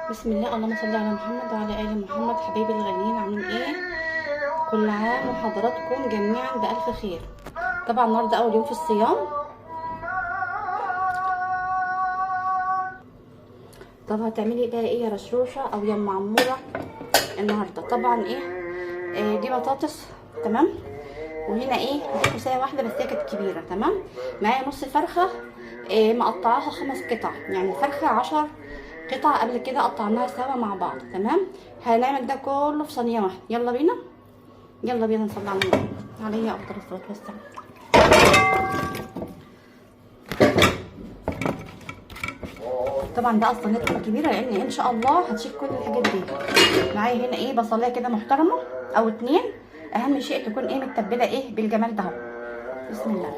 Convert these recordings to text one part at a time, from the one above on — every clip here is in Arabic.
بسم الله، اللهم صل على محمد وعلى ال محمد. حبايبي الغاليين، عاملين ايه؟ كل عام وحضراتكم جميعا بألف خير. طبعا النهارده اول يوم في الصيام. طب هتعملي بقى ايه يا رشروشه او يا ام عموره النهارده؟ طبعا دي بطاطس، تمام. وهنا دي كوسايه واحده بس هي كانت كبيره، تمام. معايا نص فرخه مقطعاها 5 قطع، يعني الفرخه 10 قطع قبل كده قطعناها سوا مع بعض، تمام. هنعمل ده كله في صينيه واحده. يلا بينا، يلا بينا نصلي على النبي عليه افضل الصلاه والسلام. طبعا ده الصينيه الكبيره لان ان شاء الله هتشيل كل الحاجات دي. معايا هنا بصلايه كده محترمه او 2. اهم شيء تكون متبله بالجمال ده اهو. بسم الله.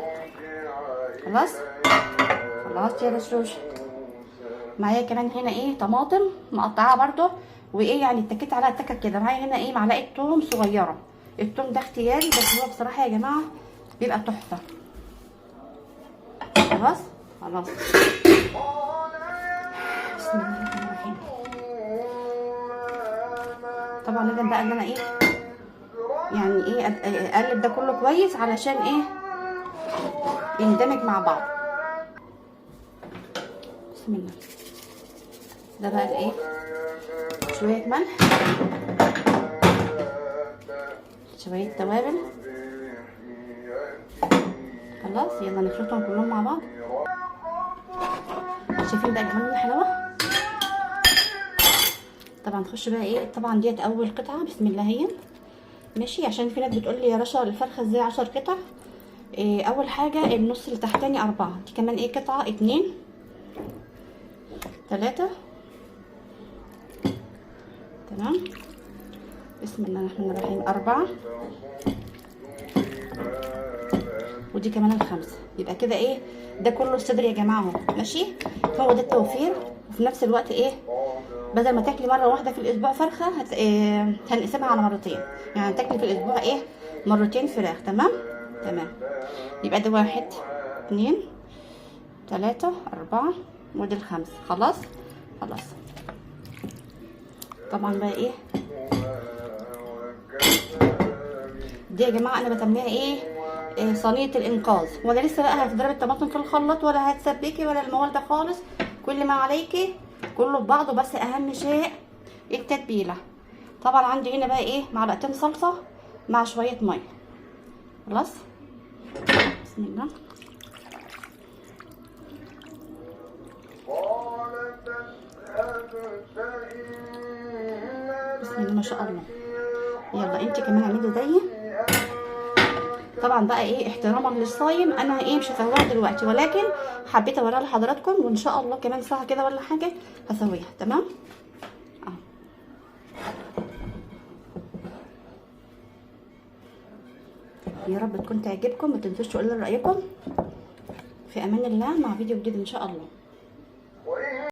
خلاص خلاص يا رشروش. معايا كمان هنا طماطم مقطعاها برده، يعني اتكيت عليها تكه كده. معايا هنا معلقه توم صغيره. التوم ده اختياري، بس هو بصراحه يا جماعه بيبقى تحفه. خلاص خلاص. بسم الله الرحمن الرحيم. طبعا لازم بقى ان انا يعني اقلب ده كله كويس علشان يندمج مع بعض. بسم الله. ده بقى شويه ملح، شويه توابل. خلاص يلا نخلطهم كلهم مع بعض. شايفين بقى جمال الحلاوه؟ طبعا نخش بقى طبعا ديت اول قطعه. بسم الله هي ماشي. عشان في ناس بتقول لي يا رشا الفرخه ازاي 10 قطع؟ اول حاجه النص اللي تحتاني 4، دي كمان قطعه 2 3، تمام. بسم الله الرحمن الرحيم 4، ودي كمان 5. يبقى كده ده كله الصدر يا جماعه اهو، ماشي. هو ده التوفير، وفي نفس الوقت بدل ما تاكلي مره واحده في الاسبوع فرخه هنقسمها على مرتين، يعني تاكلي في الاسبوع مرتين فراخ، تمام تمام. يبقى ده 1 2 3 4 ودي 5. خلاص خلاص. طبعا بقى دي يا جماعه انا بسميها صينيه الانقاذ. ولا لسه بقى هتضربي الطماطم في الخلاط ولا هتسبكي ولا الموال ده خالص. كل ما عليكي كله ببعضه، بس اهم شيء التتبيله. طبعا عندي هنا بقى معلقتين صلصه مع شويه ميه. خلاص. بسم الله. بسم الله ما شاء الله. يلا انت كمان اعملي زيي. طبعا بقى احتراما للصايم انا مش هسويها دلوقتي، ولكن حبيت اوريها لحضراتكم، وان شاء الله كمان ساعه كده ولا حاجه هسويها، تمام. يا رب تكون تعجبكم. ما تنسوش تقولوا لي رايكم. في امان الله، مع فيديو جديد ان شاء الله.